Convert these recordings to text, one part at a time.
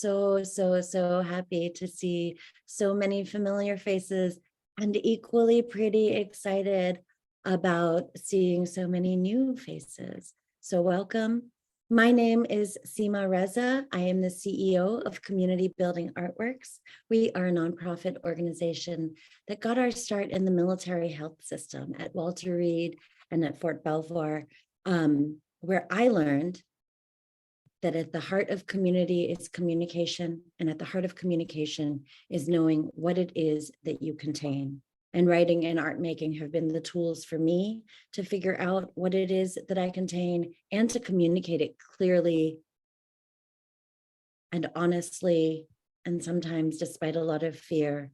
so happy to see so many familiar faces and equally pretty excited about seeing so many new faces. So welcome. My name is Seema Reza. I am the CEO of Community Building Artworks. We are a nonprofit organization that got our start in the military health system at Walter Reed and at Fort Belvoir, where I learned that at the heart of community is communication, and at the heart of communication is knowing what it is that you contain. And writing and art making have been the tools for me to figure out what it is that I contain and to communicate it clearly and honestly, and sometimes despite a lot of fear,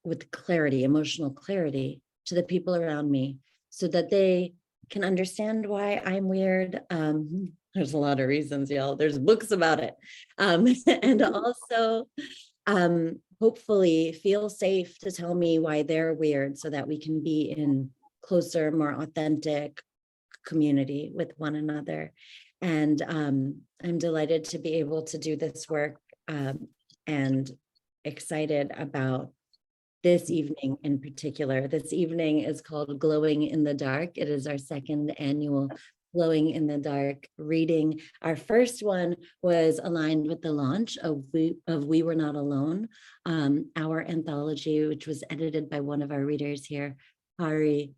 with clarity, emotional clarity to the people around me so that they can understand why I'm weird. There's a lot of reasons, y'all. There's books about it. And also, hopefully feel safe to tell me why they're weird so that we can be in closer, more authentic community with one another. And I'm delighted to be able to do this work and excited about this evening in particular. This evening is called Glowing in the Dark. It is our second annual Glowing in the Dark reading. Our first one was aligned with the launch of We Were Not Alone, our anthology, which was edited by one of our readers here, Alluri.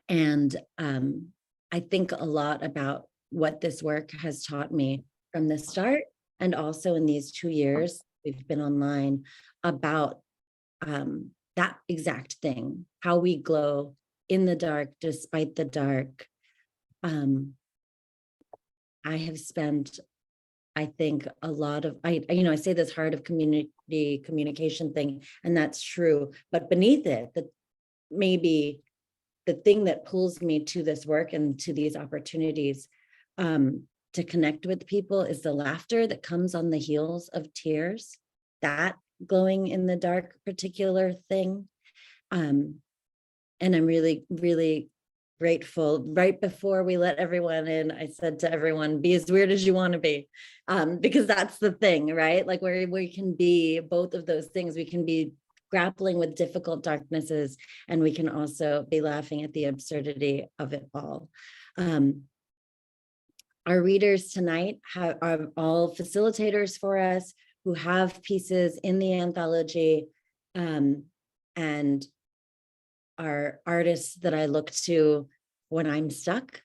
And I think a lot about what this work has taught me from the start, and also in these 2 years we've been online, about that exact thing, how we glow in the dark despite the dark. I have spent, I think, a lot of, I say this heart of community communication thing, and that's true, but beneath it, maybe the thing that pulls me to this work and to these opportunities to connect with people is the laughter that comes on the heels of tears, that glowing in the dark particular thing. And I'm really, really grateful. Right before we let everyone in, I said to everyone, be as weird as you want to be, because that's the thing, right? Like where we can be both of those things. We can be grappling with difficult darknesses, and we can also be laughing at the absurdity of it all. Our readers tonight are all facilitators for us who have pieces in the anthology, and are artists that I look to when I'm stuck,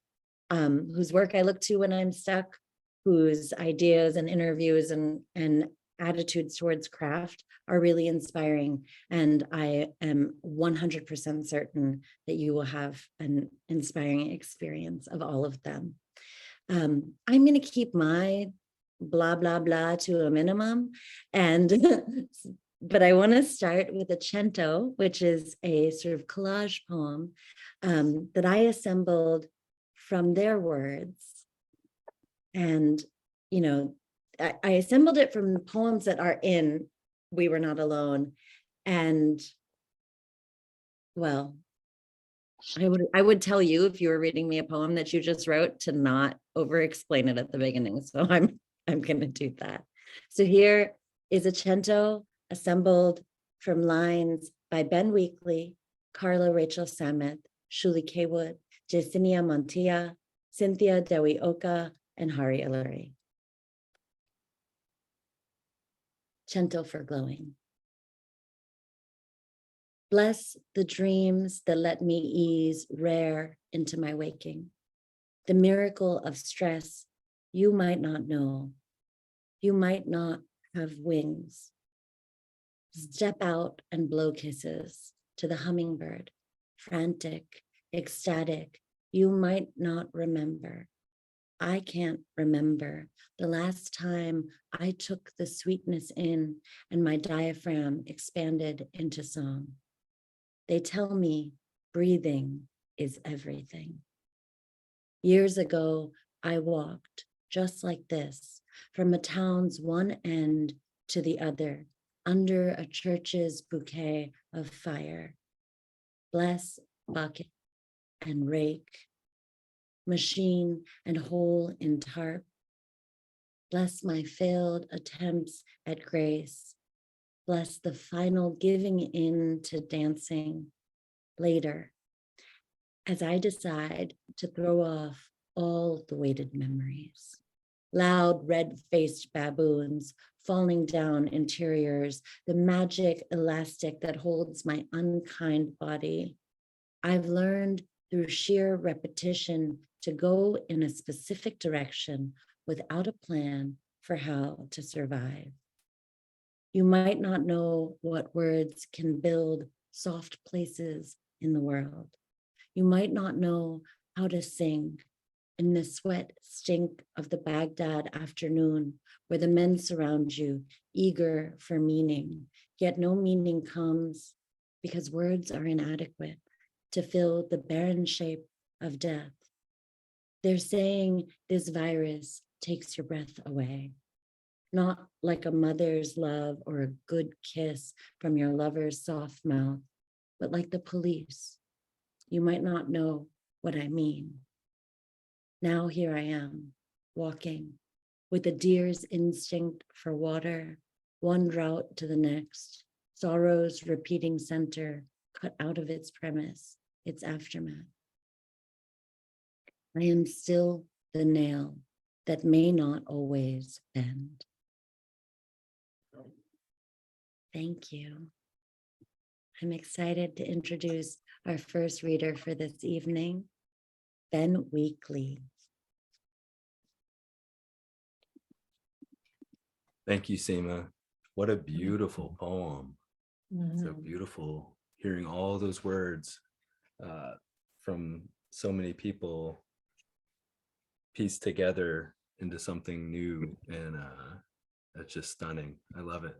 whose work I look to when I'm stuck, whose ideas and interviews and attitudes towards craft are really inspiring. And I am 100% certain that you will have an inspiring experience of all of them. I'm going to keep my blah, blah, blah to a minimum. But I want to start with a cento, which is a sort of collage poem that I assembled from their words. And, I assembled it from the poems that are in We Were Not Alone. And, well, I would tell you, if you were reading me a poem that you just wrote, to not over-explain it at the beginning. So I'm going to do that. So here is a cento assembled from lines by Ben Weakley, Carla Rachel Sameth, Shuly Cawood, Yesenia Montilla, Cynthia Dewi, and Alluri. Cento for glowing. Bless the dreams that let me ease rare into my waking. The miracle of stress you might not know. You might not have wings. Step out and blow kisses to the hummingbird, frantic, ecstatic. You might not remember. I can't remember the last time I took the sweetness in and my diaphragm expanded into song. They tell me breathing is everything. Years ago, I walked just like this from a town's one end to the other, under a church's bouquet of fire. Bless bucket and rake machine, and hole in tarp. Bless my failed attempts at grace. Bless the final giving in to dancing later, as I decide to throw off all the weighted memories. Loud red-faced baboons falling down interiors, the magic elastic that holds my unkind body. I've learned through sheer repetition to go in a specific direction without a plan for how to survive. You might not know what words can build soft places in the world. You might not know how to sing in the sweat stink of the Baghdad afternoon, where the men surround you, eager for meaning, yet no meaning comes because words are inadequate to fill the barren shape of death. They're saying this virus takes your breath away, not like a mother's love or a good kiss from your lover's soft mouth, but like the police. You might not know what I mean. Now here I am, walking with a deer's instinct for water, one drought to the next, sorrow's repeating center cut out of its premise, its aftermath. I am still the nail that may not always bend. Thank you. I'm excited to introduce our first reader for this evening, Ben Weakley. Thank you, Seema. What a beautiful poem. So beautiful hearing all those words from so many people pieced together into something new, and that's just stunning. I love it.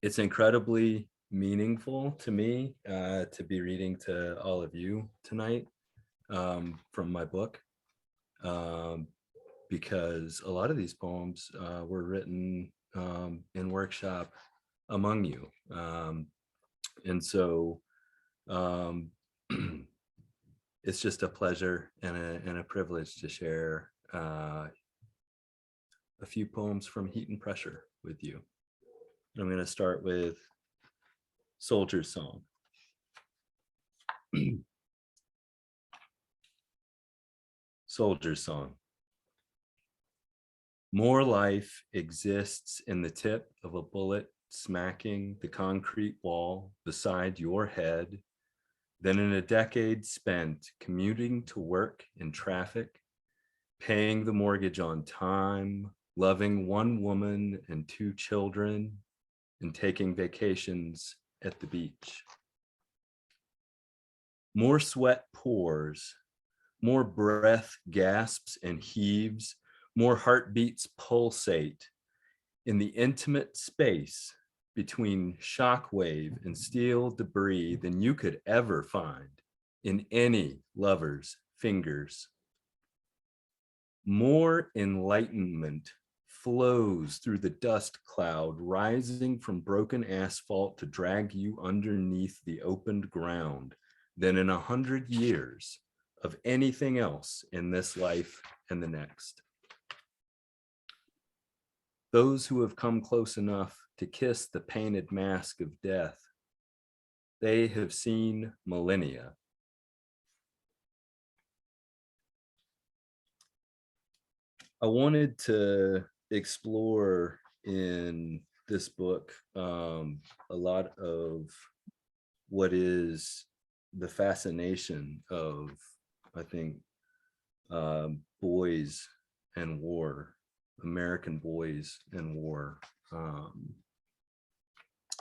It's incredibly meaningful to me to be reading to all of you tonight from my book, because a lot of these poems were written in workshop among you. And so it's just a pleasure and a privilege to share a few poems from Heat and Pressure with you. I'm going to start with Soldier's Song. Soldier's Song. More life exists in the tip of a bullet smacking the concrete wall beside your head than in a decade spent commuting to work in traffic, paying the mortgage on time, loving one woman and two children, and taking vacations at the beach. More sweat pours, more breath gasps and heaves, more heartbeats pulsate in the intimate space between shockwave and steel debris than you could ever find in any lover's fingers. More enlightenment flows through the dust cloud rising from broken asphalt to drag you underneath the opened ground than in 100 years of anything else in this life and the next. Those who have come close enough to kiss the painted mask of death, they have seen millennia. I wanted to explore in this book a lot of what is the fascination of, I think, boys and war, American boys and war.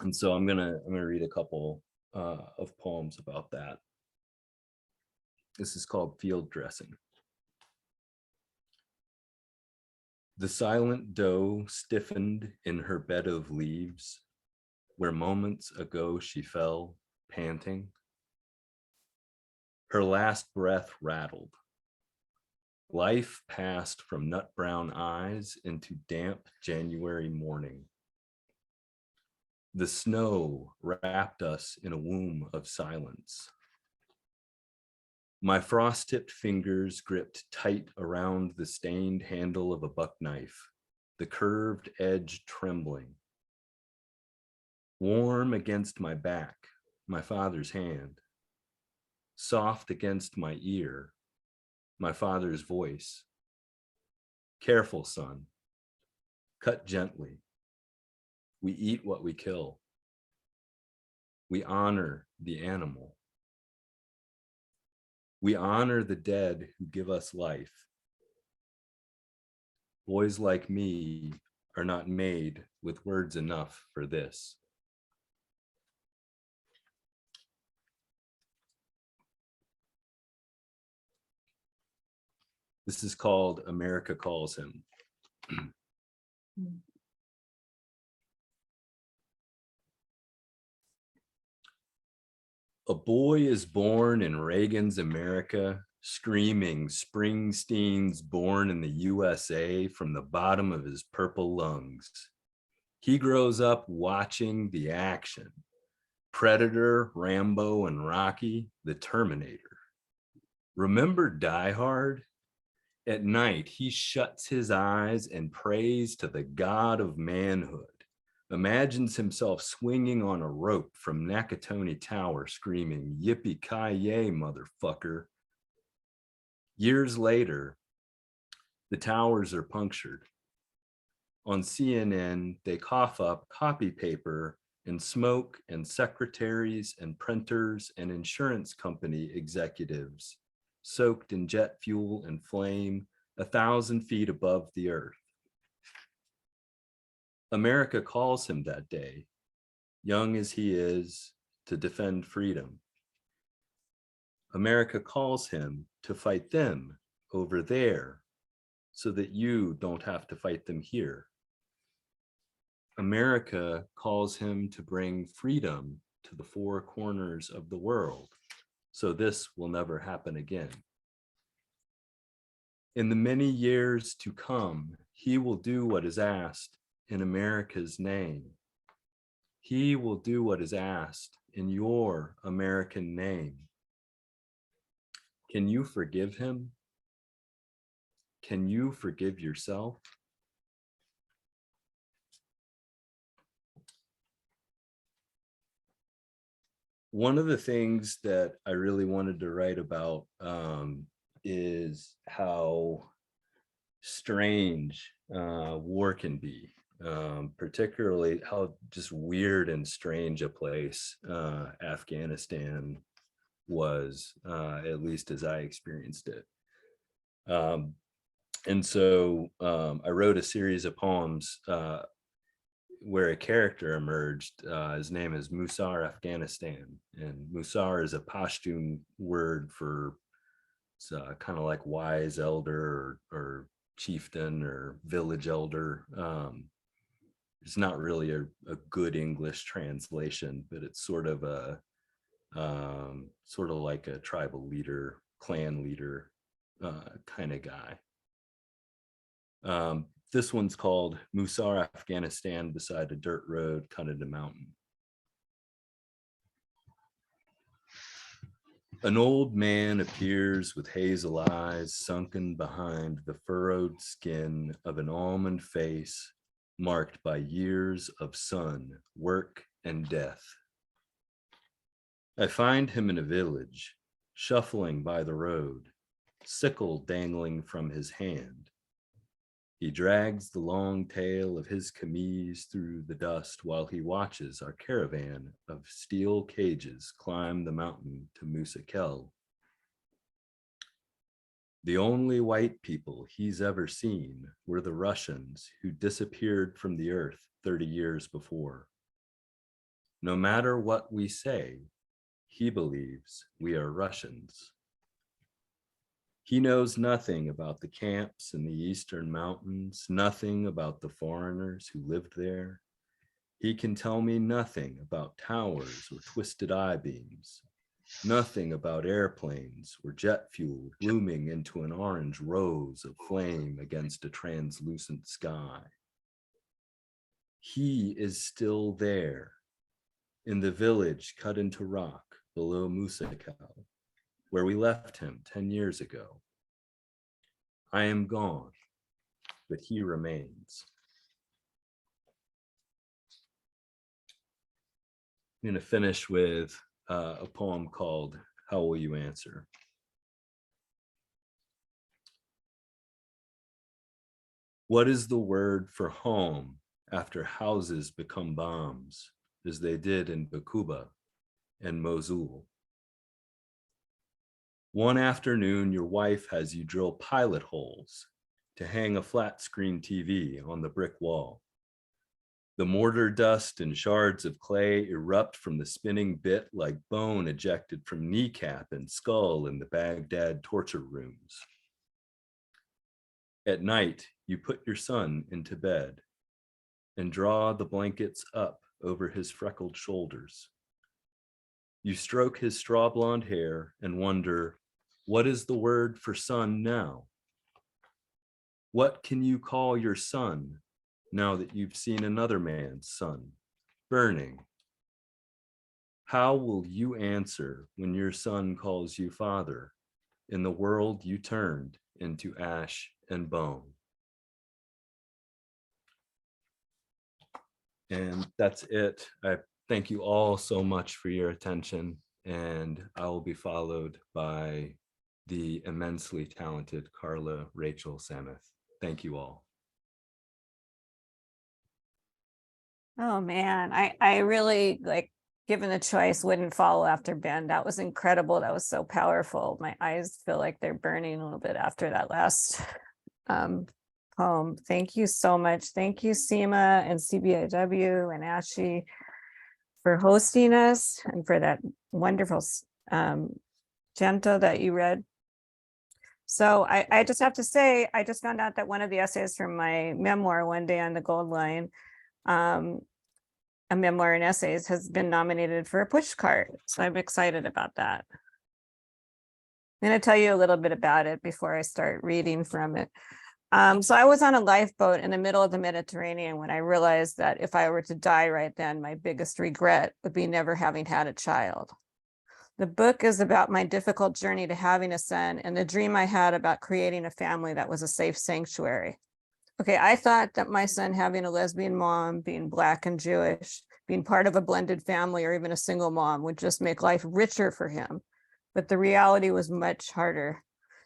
And so I'm gonna read a couple of poems about that. This is called Field Dressing. The silent doe stiffened in her bed of leaves, where moments ago she fell, panting. Her last breath rattled. Life passed from nut brown eyes into damp January morning. The snow wrapped us in a womb of silence. My frost-tipped fingers gripped tight around the stained handle of a buck knife, the curved edge trembling. Warm against my back, my father's hand. Soft against my ear, my father's voice. Careful, son. Cut gently. We eat what we kill. We honor the animal. We honor the dead who give us life. Boys like me are not made with words enough for this. This is called America Calls Him. A boy is born in Reagan's America, screaming Springsteen's Born in the USA from the bottom of his purple lungs. He grows up watching the action. Predator, Rambo, and Rocky, the Terminator. Remember Die Hard? At night, he shuts his eyes and prays to the God of manhood, imagines himself swinging on a rope from Nakatone Tower, screaming, "Yippee-ki-yay, motherfucker." Years later, the towers are punctured. On CNN, they cough up copy paper and smoke, and secretaries and printers and insurance company executives soaked in jet fuel and flame 1,000 feet above the earth. America calls him that day, young as he is, to defend freedom. America calls him to fight them over there so that you don't have to fight them here. America calls him to bring freedom to the four corners of the world, so this will never happen again. In the many years to come, he will do what is asked in America's name. He will do what is asked in your American name. Can you forgive him? Can you forgive yourself? One of the things that I really wanted to write about is how strange war can be, particularly how just weird and strange a place Afghanistan was, at least as I experienced it. And so I wrote a series of poems where a character emerged. His name is Musar Afghanistan, and Musar is a Pashtun word for kind of like wise elder or chieftain or village elder. It's not really a good English translation, but it's sort of like a tribal leader, clan leader kind of guy. This one's called Musar Afghanistan beside a dirt road cut into mountain. An old man appears with hazel eyes sunken behind the furrowed skin of an almond face marked by years of sun, work, and death. I find him in a village, shuffling by the road, sickle dangling from his hand. He drags the long tail of his camise through the dust while he watches our caravan of steel cages climb the mountain to Musa Kel. The only white people he's ever seen were the Russians who disappeared from the earth 30 years before. No matter what we say, he believes we are Russians. He knows nothing about the camps in the eastern mountains, nothing about the foreigners who lived there. He can tell me nothing about towers or twisted I-beams, nothing about airplanes or jet fuel blooming into an orange rose of flame against a translucent sky. He is still there, in the village cut into rock below Musa Kel. where we left him 10 years ago. I am gone, but he remains. I'm going to finish with a poem called How Will You Answer? What is the word for home after houses become bombs, as they did in Bakuba and Mosul? One afternoon, your wife has you drill pilot holes to hang a flat screen TV on the brick wall. The mortar dust and shards of clay erupt from the spinning bit like bone ejected from kneecap and skull in the Baghdad torture rooms. At night, you put your son into bed and draw the blankets up over his freckled shoulders. You stroke his straw blonde hair and wonder, what is the word for son now? What can you call your son now that you've seen another man's son burning? How will you answer when your son calls you father in the world you turned into ash and bone? And that's it. I thank you all so much for your attention, and I will be followed by the immensely talented Carla, Rachel, Sameth. Thank you all. Oh man, I really, like, given the choice, wouldn't follow after Ben. That was incredible. That was so powerful. My eyes feel like they're burning a little bit after that last poem. Thank you so much. Thank you, Seema and CBAW and Ashley for hosting us and for that wonderful Gento that you read. So I just have to say, I just found out that one of the essays from my memoir, One Day on the Gold Line, a memoir and essays, has been nominated for a push cart. So I'm excited about that. I'm going to tell you a little bit about it before I start reading from it. So I was on a lifeboat in the middle of the Mediterranean when I realized that if I were to die right then, my biggest regret would be never having had a child. The book is about my difficult journey to having a son and the dream I had about creating a family that was a safe sanctuary. Okay, I thought that my son having a lesbian mom, being Black and Jewish, being part of a blended family, or even a single mom would just make life richer for him. But the reality was much harder.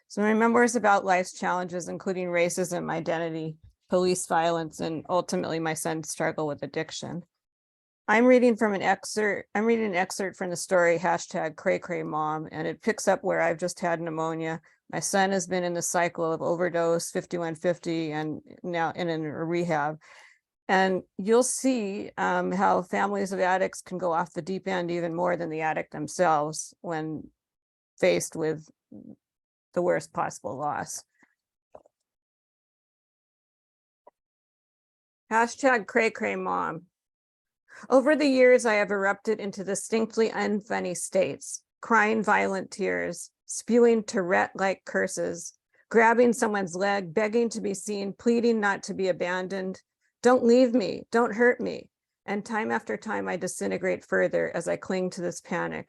So my memoir is about life's challenges, including racism, identity, police violence, and ultimately my son's struggle with addiction. I'm reading an excerpt from the story #CrayCrayMom, and it picks up where I've just had pneumonia. My son has been in the cycle of overdose, 5150, and now in a rehab. And you'll see how families of addicts can go off the deep end even more than the addict themselves when faced with the worst possible loss. #CrayCrayMom. Over the years, I have erupted into distinctly unfunny states, crying violent tears, spewing Tourette-like curses, grabbing someone's leg, begging to be seen, pleading not to be abandoned. Don't leave me, don't hurt me. And time after time, I disintegrate further as I cling to this panic.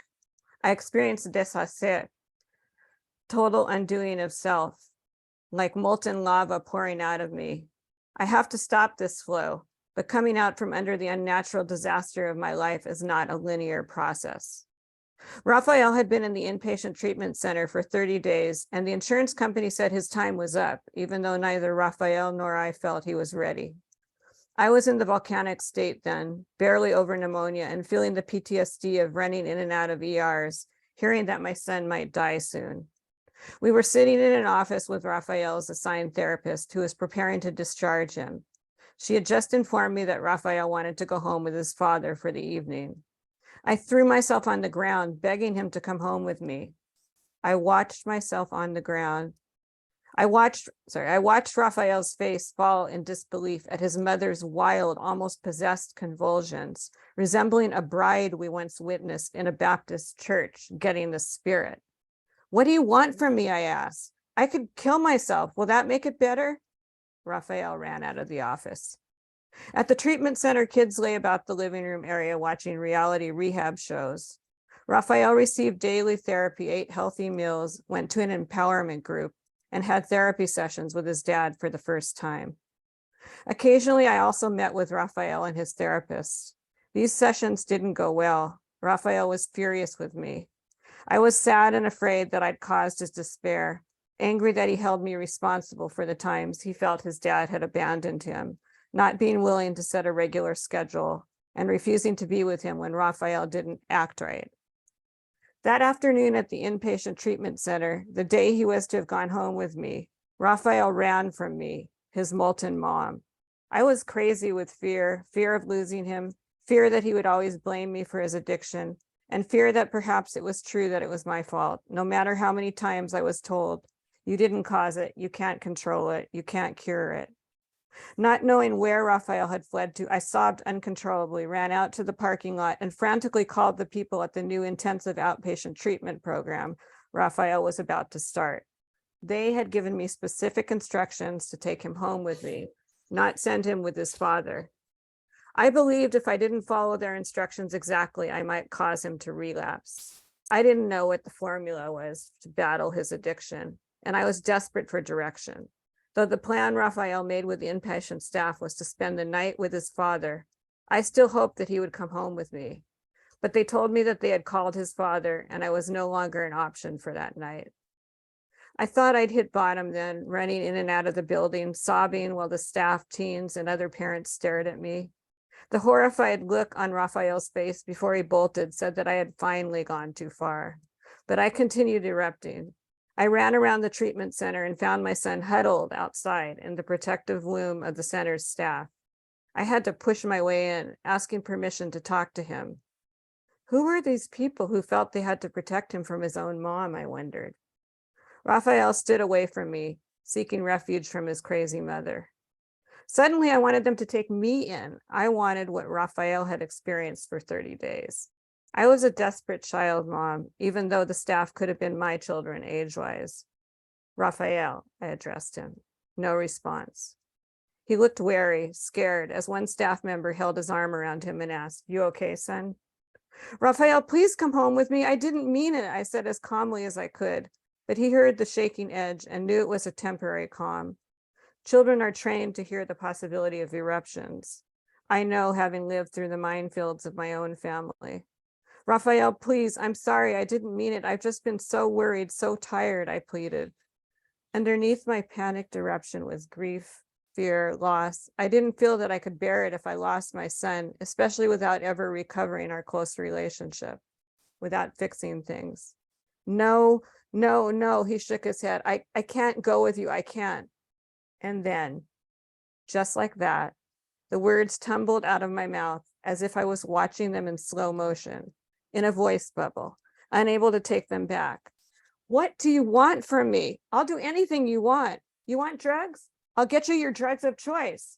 I experience deshacer, total undoing of self, like molten lava pouring out of me. I have to stop this flow, but coming out from under the unnatural disaster of my life is not a linear process. Raphael had been in the inpatient treatment center for 30 days, and the insurance company said his time was up, even though neither Raphael nor I felt he was ready. I was in the volcanic state then, barely over pneumonia and feeling the PTSD of running in and out of ERs, hearing that my son might die soon. We were sitting in an office with Raphael's assigned therapist who was preparing to discharge him. She had just informed me that Raphael wanted to go home with his father for the evening. I threw myself on the ground, begging him to come home with me. I watched myself on the ground. I watched Raphael's face fall in disbelief at his mother's wild, almost possessed convulsions, resembling a bride we once witnessed in a Baptist church getting the spirit. What do you want from me? I asked. I could kill myself. Will that make it better? Raphael ran out of the office. At the treatment center, kids lay about the living room area watching reality rehab shows. Raphael received daily therapy, ate healthy meals, went to an empowerment group, and had therapy sessions with his dad for the first time. Occasionally, I also met with Raphael and his therapist. These sessions didn't go well. Raphael was furious with me. I was sad and afraid that I'd caused his despair, angry that he held me responsible for the times he felt his dad had abandoned him, not being willing to set a regular schedule, and refusing to be with him when Raphael didn't act right. That afternoon at the inpatient treatment center, the day he was to have gone home with me, Raphael ran from me, his molten mom. I was crazy with fear of losing him, fear that he would always blame me for his addiction, and fear that perhaps it was true that it was my fault, no matter how many times I was told, you didn't cause it, you can't control it, you can't cure it. Not knowing where Raphael had fled to, I sobbed uncontrollably, ran out to the parking lot, and frantically called the people at the new intensive outpatient treatment program Raphael was about to start. They had given me specific instructions to take him home with me, not send him with his father. I believed if I didn't follow their instructions exactly, I might cause him to relapse. I didn't know what the formula was to battle his addiction, and I was desperate for direction. Though the plan Raphael made with the inpatient staff was to spend the night with his father, I still hoped that he would come home with me. But they told me that they had called his father, and I was no longer an option for that night. I thought I'd hit bottom then, running in and out of the building, sobbing while the staff, teens, and other parents stared at me. The horrified look on Raphael's face before he bolted said that I had finally gone too far. But I continued erupting. I ran around the treatment center and found my son huddled outside in the protective loom of the center's staff. I had to push my way in, asking permission to talk to him. Who were these people who felt they had to protect him from his own mom, I wondered. Raphael stood away from me, seeking refuge from his crazy mother. Suddenly, I wanted them to take me in. I wanted what Raphael had experienced for 30 days. I was a desperate child mom, even though the staff could have been my children age-wise. Raphael, I addressed him. No response. He looked wary, scared, as one staff member held his arm around him and asked, "You okay, son?" "Raphael, please come home with me. I didn't mean it," I said as calmly as I could, but he heard the shaking edge and knew it was a temporary calm. Children are trained to hear the possibility of eruptions. I know, having lived through the minefields of my own family. "Raphael, please, I'm sorry, I didn't mean it. I've just been so worried, so tired," I pleaded. Underneath my panicked eruption was grief, fear, loss. I didn't feel that I could bear it if I lost my son, especially without ever recovering our close relationship, without fixing things. No, no, no, he shook his head. I can't go with you, I can't. And then, just like that, the words tumbled out of my mouth as if I was watching them in slow motion, in a voice bubble, unable to take them back. "What do you want from me? I'll do anything you want. You want drugs? I'll get you your drugs of choice."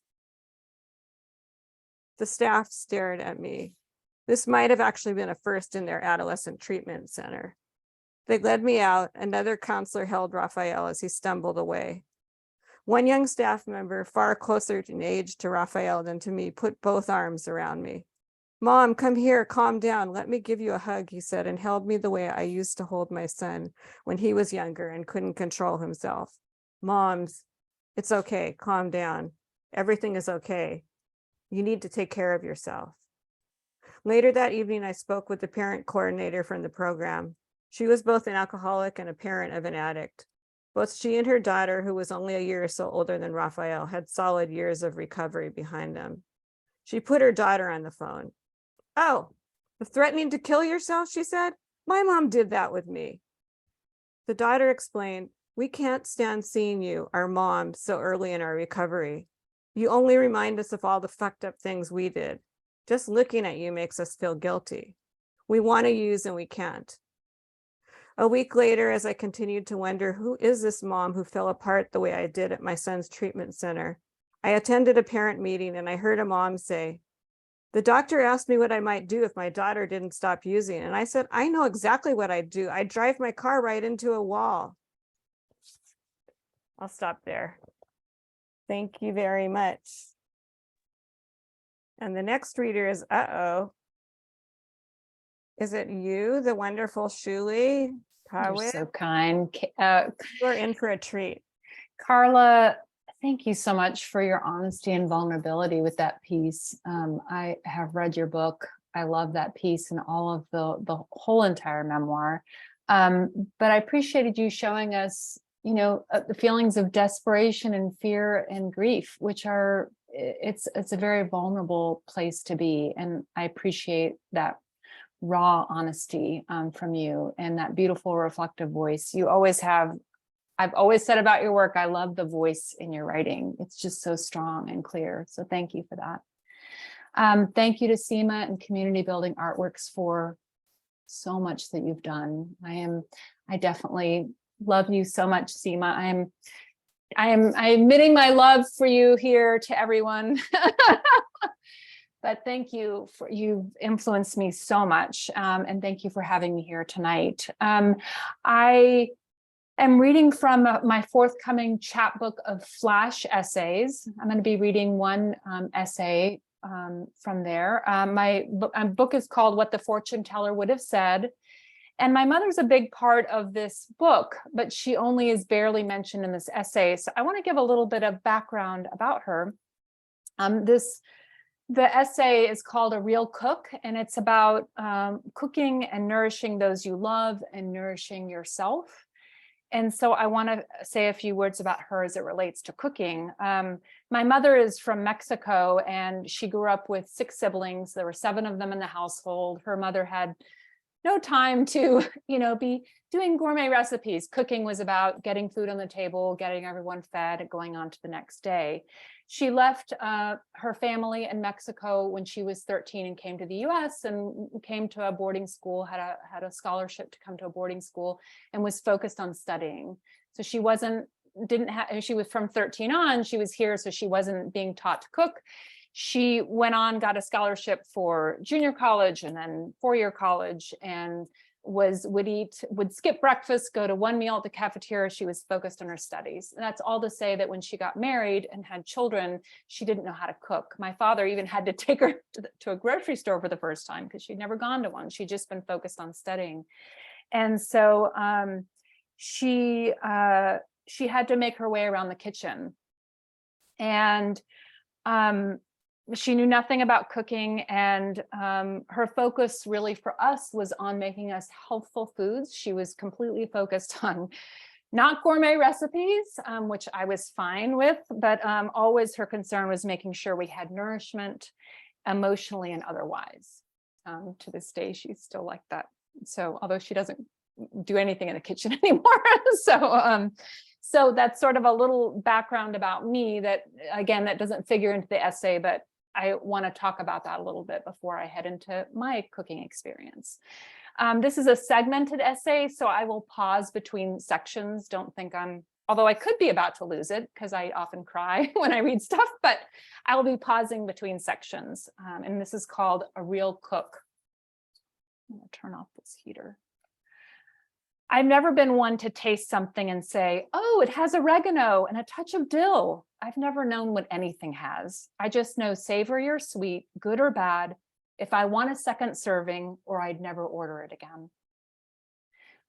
The staff stared at me. This might have actually been a first in their adolescent treatment center. They led me out. Another counselor held Raphael as he stumbled away. One young staff member, far closer in age to Raphael than to me, put both arms around me. "Mom, come here, calm down. Let me give you a hug," he said, and held me the way I used to hold my son when he was younger and couldn't control himself. "Moms, it's okay, calm down. Everything is okay. You need to take care of yourself." Later that evening, I spoke with the parent coordinator from the program. She was both an alcoholic and a parent of an addict. Both she and her daughter, who was only a year or so older than Raphael, had solid years of recovery behind them. She put her daughter on the phone. "Oh, the threatening to kill yourself," she said. "My mom did that with me." The daughter explained, "We can't stand seeing you, our mom, so early in our recovery. You only remind us of all the fucked up things we did. Just looking at you makes us feel guilty. We want to use and we can't." A week later, as I continued to wonder, who is this mom who fell apart the way I did at my son's treatment center, I attended a parent meeting and I heard a mom say, "The doctor asked me what I might do if my daughter didn't stop using." And I said, "I know exactly what I'd do. I'd drive my car right into a wall." I'll stop there. Thank you very much. And the next reader is, uh-oh. Is it you, the wonderful Shuly You're Cawood? so kind. You're in for a treat. Carla, thank you so much for your honesty and vulnerability with that piece. I have read your book. I love that piece and all of the whole entire memoir. But I appreciated you showing us, the feelings of desperation and fear and grief, which are, it's a very vulnerable place to be. And I appreciate that raw honesty from you and that beautiful reflective voice you always have. I've always said about your work, I love the voice in your writing. It's just so strong and clear. So thank you for that. Thank you to Seema and Community Building Artworks for so much that you've done. I definitely love you so much, Seema. I'm admitting my love for you here to everyone. But thank you you've influenced me so much. And thank you for having me here tonight. I am reading from my forthcoming chapbook of flash essays. I'm going to be reading one essay from there. My book is called What the Fortune Teller Would Have Said. And my mother's a big part of this book, but she only is barely mentioned in this essay. So I want to give a little bit of background about her. The essay is called A Real Cook, and it's about cooking and nourishing those you love and nourishing yourself. And so I want to say a few words about her as it relates to cooking. My mother is from Mexico, and she grew up with 6 siblings. There were 7 of them in the household. Her mother had no time to, be doing gourmet recipes. Cooking was about getting food on the table, getting everyone fed, and going on to the next day. She left her family in Mexico when she was 13 and came to the US and came to a boarding school, had a scholarship to come to a boarding school, and was focused on studying. So she was from 13 on, she was here, so she wasn't being taught to cook. She went on, got a scholarship for junior college and then 4-year college, and would skip breakfast, go to one meal at the cafeteria. She was focused on her studies. And that's all to say that when she got married and had children, she didn't know how to cook. My father even had to take her to a grocery store for the first time because she'd never gone to one. She'd just been focused on studying. And so she had to make her way around the kitchen. And she knew nothing about cooking, and her focus really for us was on making us healthful foods. She was completely focused on not gourmet recipes, which I was fine with, but always her concern was making sure we had nourishment emotionally and otherwise. To this day, she's still like that. So although she doesn't do anything in the kitchen anymore. So that's sort of a little background about me that, again, that doesn't figure into the essay, but I want to talk about that a little bit before I head into my cooking experience. This is a segmented essay, so I will pause between sections. Don't think although I could be about to lose it because I often cry when I read stuff, but I will be pausing between sections. And this is called A Real Cook. I'm going to turn off this heater. I've never been one to taste something and say, oh, it has oregano and a touch of dill. I've never known what anything has. I just know savory or sweet, good or bad, if I want a second serving, or I'd never order it again.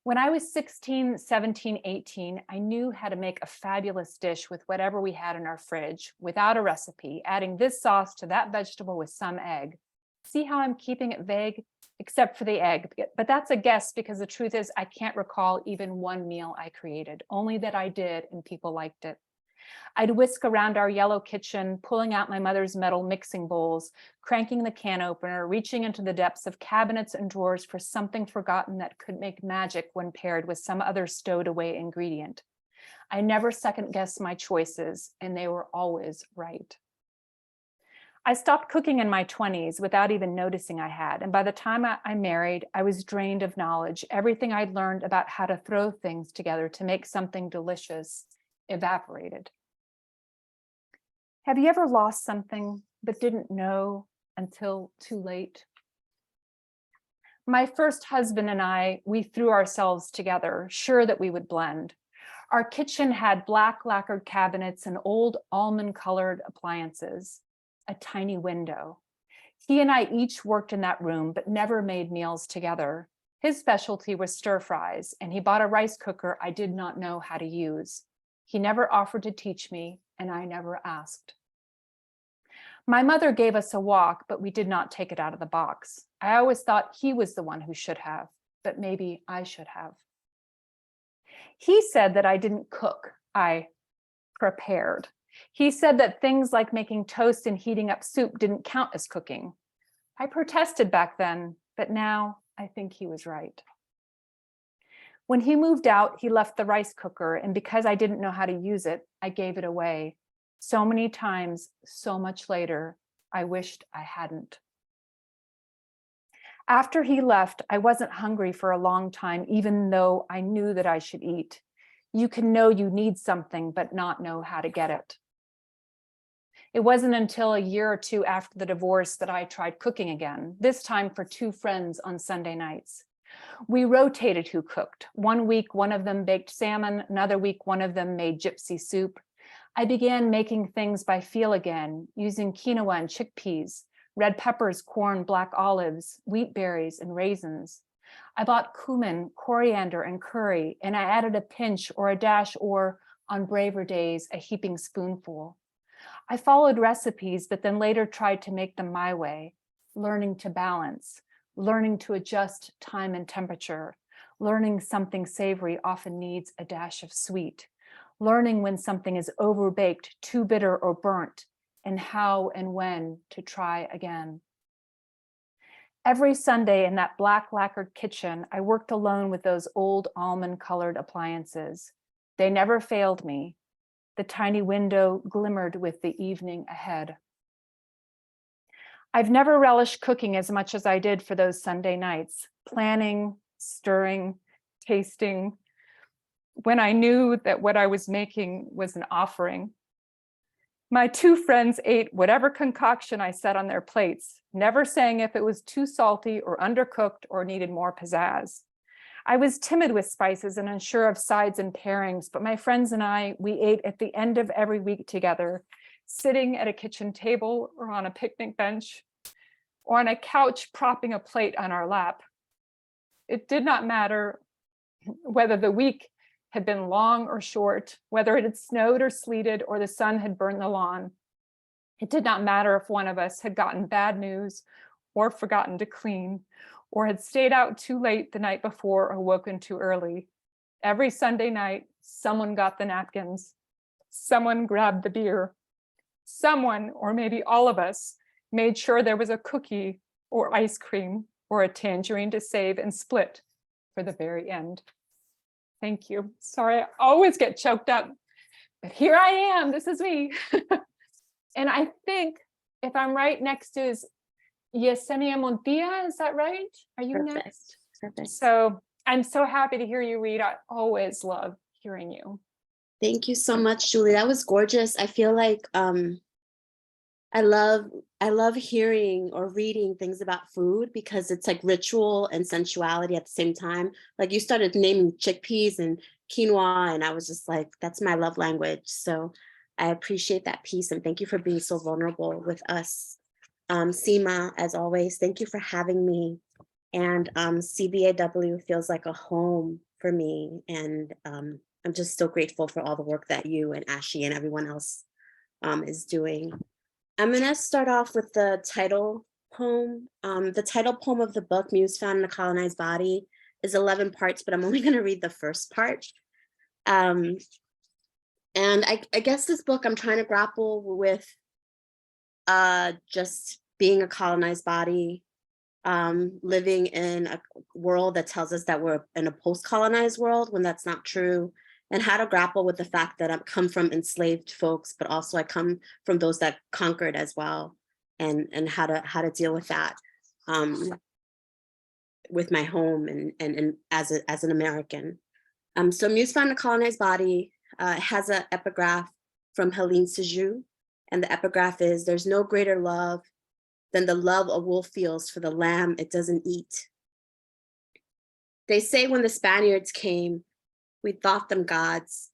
When I was 16, 17, 18, I knew how to make a fabulous dish with whatever we had in our fridge, without a recipe, adding this sauce to that vegetable with some egg. See how I'm keeping it vague? Except for the egg, but that's a guess because the truth is I can't recall even one meal I created, only that I did and people liked it. I'd whisk around our yellow kitchen, pulling out my mother's metal mixing bowls, cranking the can opener, reaching into the depths of cabinets and drawers for something forgotten that could make magic when paired with some other stowed away ingredient. I never second guessed my choices, and they were always right. I stopped cooking in my 20s without even noticing I had. And by the time I married, I was drained of knowledge. Everything I'd learned about how to throw things together to make something delicious evaporated. Have you ever lost something but didn't know until too late? My first husband and I, we threw ourselves together, sure that we would blend. Our kitchen had black lacquered cabinets and old almond-colored appliances. A tiny window. He and I each worked in that room, but never made meals together. His specialty was stir fries, and he bought a rice cooker I did not know how to use. He never offered to teach me, and I never asked. My mother gave us a walk, but we did not take it out of the box. I always thought he was the one who should have, but maybe I should have. He said that I didn't cook, I prepared. He said that things like making toast and heating up soup didn't count as cooking. I protested back then, but now I think he was right. When he moved out, he left the rice cooker, and because I didn't know how to use it, I gave it away. So many times, so much later, I wished I hadn't. After he left, I wasn't hungry for a long time, even though I knew that I should eat. You can know you need something, but not know how to get it. It wasn't until a year or two after the divorce that I tried cooking again, this time for 2 friends on Sunday nights. We rotated who cooked. One week, one of them baked salmon. Another week, one of them made gypsy soup. I began making things by feel again, using quinoa and chickpeas, red peppers, corn, black olives, wheat berries, and raisins. I bought cumin, coriander, and curry, and I added a pinch or a dash or, on braver days, a heaping spoonful. I followed recipes, but then later tried to make them my way, learning to balance, learning to adjust time and temperature, learning something savory often needs a dash of sweet, learning when something is overbaked, too bitter or burnt, and how and when to try again. Every Sunday in that black lacquered kitchen, I worked alone with those old almond-colored appliances. They never failed me. The tiny window glimmered with the evening ahead. I've never relished cooking as much as I did for those Sunday nights, planning, stirring, tasting, when I knew that what I was making was an offering. My 2 friends ate whatever concoction I set on their plates, never saying if it was too salty or undercooked or needed more pizzazz. I was timid with spices and unsure of sides and pairings, but my friends and I, we ate at the end of every week together, sitting at a kitchen table or on a picnic bench or on a couch propping a plate on our lap. It did not matter whether the week had been long or short, whether it had snowed or sleeted or the sun had burned the lawn. It did not matter if one of us had gotten bad news or forgotten to clean, or had stayed out too late the night before or woken too early. Every Sunday night, someone got the napkins, someone grabbed the beer, someone, or maybe all of us, made sure there was a cookie or ice cream or a tangerine to save and split for the very end. Thank you. Sorry, I always get choked up, but here I am. This is me. And I think if I'm right, next is Yesenia Montilla. Is that right? Are you Perfect. next? Perfect. So I'm so happy to hear you read. I always love hearing you. Thank you so much, Julie. That was gorgeous. I feel like I love hearing or reading things about food because it's like ritual and sensuality at the same time. Like you started naming chickpeas and quinoa, and I was just like, that's my love language. So I appreciate that piece, and thank you for being so vulnerable with us. Seema, as always, thank you for having me. And CBAW feels like a home for me, and I'm just so grateful for all the work that you and Ashley and everyone else is doing. I'm going to start off with the title poem. The title poem of the book, Muse Found in a Colonized Body, is 11 parts, but I'm only going to read the first part. And I guess this book, I'm trying to grapple with just being a colonized body, living in a world that tells us that we're in a post-colonized world when that's not true, and how to grapple with the fact that I come from enslaved folks, but also I come from those that conquered as well, and how to deal with that with my home and as an American. So Muse Found in a Colonized Body has an epigraph from Helene Sejou, and the epigraph is, "There's no greater love than the love a wolf feels for the lamb it doesn't eat. They say when the Spaniards came, we thought them gods.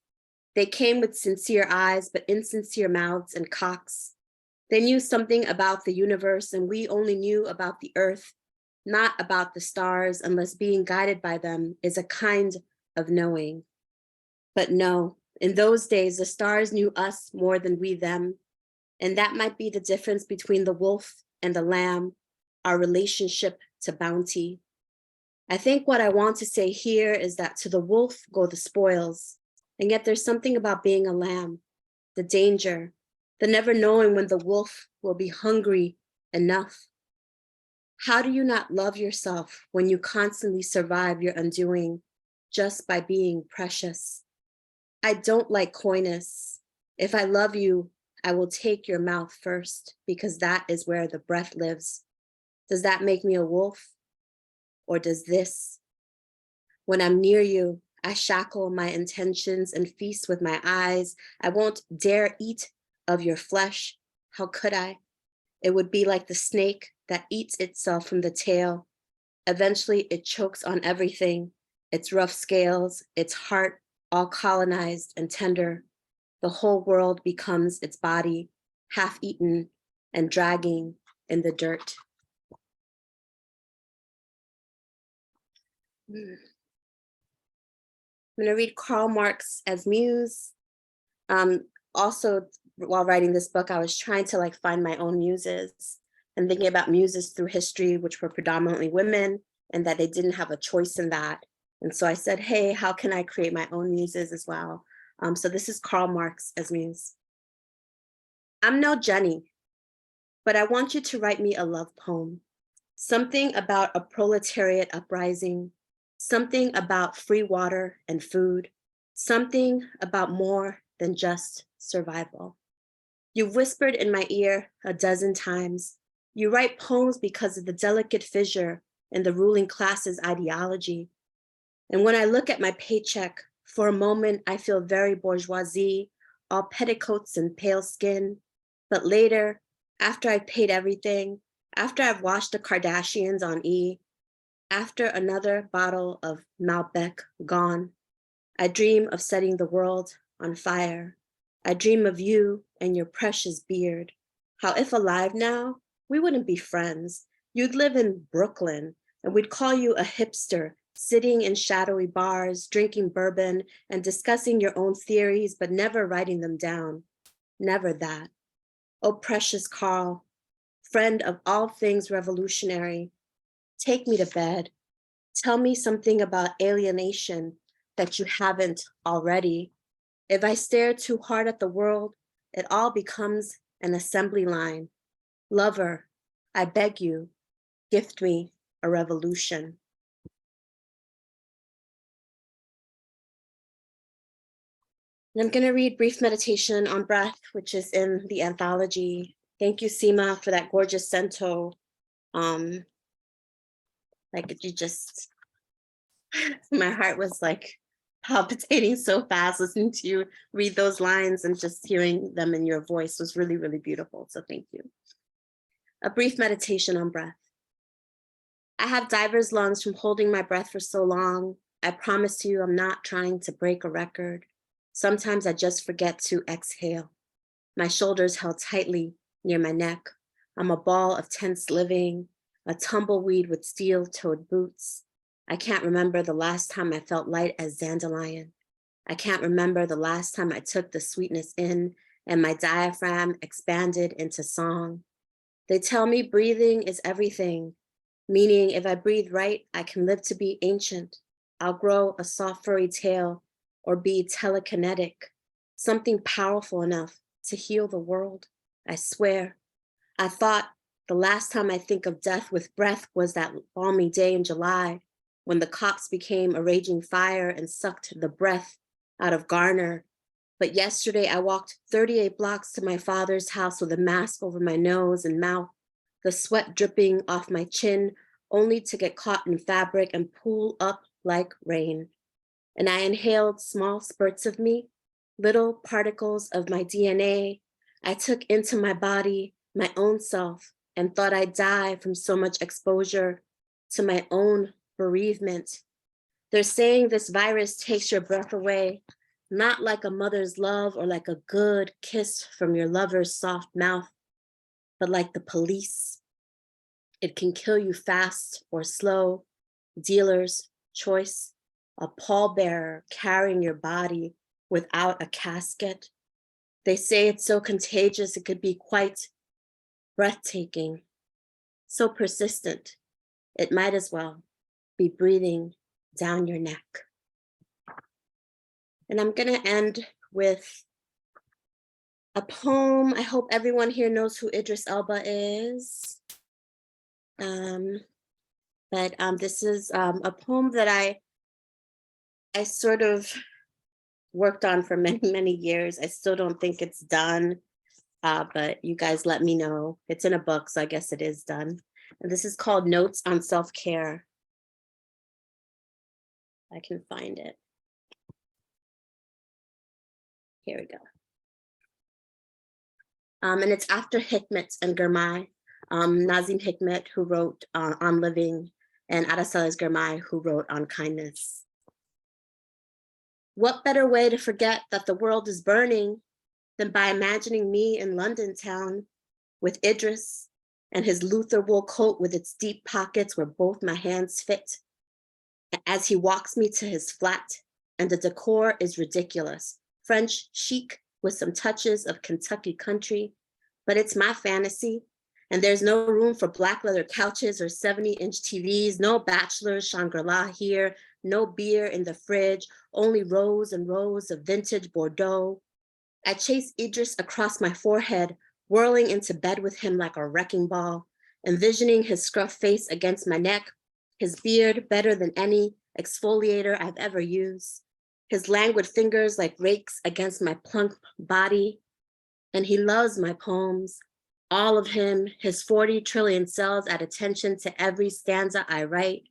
They came with sincere eyes, but insincere mouths and cocks. They knew something about the universe, and we only knew about the earth, not about the stars, unless being guided by them is a kind of knowing. But no, in those days, the stars knew us more than we them. And that might be the difference between the wolf and the lamb, our relationship to bounty. I think what I want to say here is that to the wolf go the spoils, and yet there's something about being a lamb, the danger, the never knowing when the wolf will be hungry enough. How do you not love yourself when you constantly survive your undoing just by being precious? I don't like coyness. If I love you, I will take your mouth first, because that is where the breath lives. Does that make me a wolf? Or does this? When I'm near you, I shackle my intentions and feast with my eyes. I won't dare eat of your flesh. How could I? It would be like the snake that eats itself from the tail. Eventually, it chokes on everything, its rough scales, its heart, all colonized and tender. The whole world becomes its body, half eaten and dragging in the dirt. I'm going to read Karl Marx as muse. Also, while writing this book, I was trying to find my own muses and thinking about muses through history, which were predominantly women, and that they didn't have a choice in that. And so I said, hey, how can I create my own muses as well? So this is Karl Marx as muse. I'm no Jenny, but I want you to write me a love poem. Something about a proletariat uprising, something about free water and food, something about more than just survival. You've whispered in my ear a dozen times. You write poems because of the delicate fissure in the ruling class's ideology. And when I look at my paycheck, for a moment, I feel very bourgeoisie, all petticoats and pale skin. But later, after I've paid everything, after I've watched the Kardashians on E, after another bottle of Malbec gone, I dream of setting the world on fire. I dream of you and your precious beard. How if alive now, we wouldn't be friends. You'd live in Brooklyn, and we'd call you a hipster, sitting in shadowy bars, drinking bourbon, and discussing your own theories, but never writing them down. Never that. Oh, precious Carl, friend of all things revolutionary, take me to bed. Tell me something about alienation that you haven't already. If I stare too hard at the world, it all becomes an assembly line. Lover, I beg you, gift me a revolution. And I'm going to read Brief Meditation on Breath, which is in the anthology. Thank you, Seema, for that gorgeous cento. You just, my heart was palpitating so fast listening to you read those lines, and just hearing them in your voice was really, really beautiful. So thank you. A brief meditation on breath. I have diver's lungs from holding my breath for so long. I promise you I'm not trying to break a record. Sometimes I just forget to exhale. My shoulders held tightly near my neck. I'm a ball of tense living, a tumbleweed with steel-toed boots. I can't remember the last time I felt light as dandelion. I can't remember the last time I took the sweetness in and my diaphragm expanded into song. They tell me breathing is everything, meaning if I breathe right, I can live to be ancient. I'll grow a soft furry tail or be telekinetic, something powerful enough to heal the world. I swear. I thought the last time I think of death with breath was that balmy day in July, when the cops became a raging fire and sucked the breath out of Garner. But yesterday I walked 38 blocks to my father's house with a mask over my nose and mouth, the sweat dripping off my chin, only to get caught in fabric and pool up like rain. And I inhaled small spurts of me, little particles of my DNA. I took into my body my own self and thought I'd die from so much exposure to my own bereavement. They're saying this virus takes your breath away, not like a mother's love or like a good kiss from your lover's soft mouth, but like the police, it can kill you fast or slow. Dealer's choice, a pallbearer carrying your body without a casket. They say it's so contagious, it could be quite breathtaking, so persistent, it might as well be breathing down your neck. And I'm gonna end with a poem. I hope everyone here knows who Idris Elba is. But this is a poem that I sort of worked on for many, many years. I still don't think it's done, but you guys let me know. It's in a book, so I guess it is done. And this is called Notes on Self-Care. I can find it. Here we go. And it's after Hikmet and Girmay, Nazim Hikmet, who wrote On Living, and Arasalas Girmay, who wrote On Kindness. What better way to forget that the world is burning than by imagining me in London town with Idris and his Luther wool coat with its deep pockets where both my hands fit, as he walks me to his flat, and the decor is ridiculous. French chic with some touches of Kentucky country, but it's my fantasy. And there's no room for black leather couches or 70-inch TVs, no bachelor's Shangri-La here, no beer in the fridge, only rows and rows of vintage Bordeaux. I chase Idris across my forehead, whirling into bed with him like a wrecking ball, envisioning his scruff face against my neck, his beard better than any exfoliator I've ever used, his languid fingers like rakes against my plump body. And he loves my poems, all of him, his 40 trillion cells at attention to every stanza I write.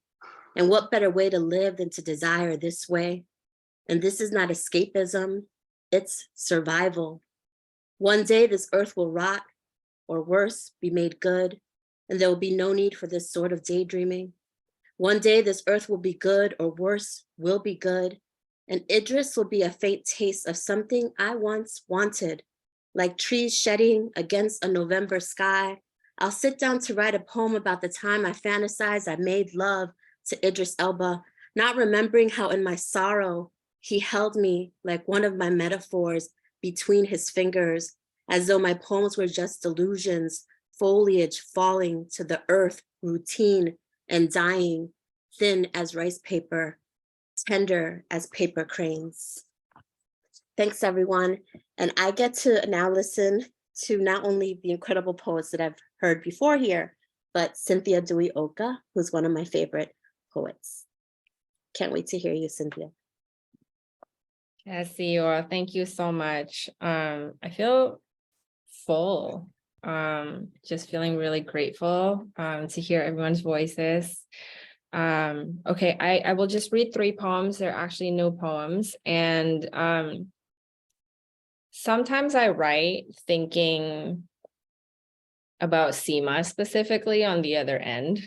And what better way to live than to desire this way? And this is not escapism, it's survival. One day this earth will rot, or worse, be made good, and there will be no need for this sort of daydreaming. One day this earth will be good, or worse, will be good, and Idris will be a faint taste of something I once wanted, like trees shedding against a November sky. I'll sit down to write a poem about the time I fantasized I made love to Idris Elba, not remembering how in my sorrow, he held me like one of my metaphors between his fingers, as though my poems were just delusions, foliage falling to the earth, routine and dying, thin as rice paper, tender as paper cranes. Thanks, everyone. And I get to now listen to not only the incredible poets that I've heard before here, but Cynthia Dewi Oka, who's one of my favorite poets. Can't wait to hear you, Cynthia. Yes, Sior, thank you so much. I feel full, just feeling really grateful to hear everyone's voices. Okay, I will just read 3 poems. They're actually new poems. And sometimes I write thinking about Seema specifically on the other end.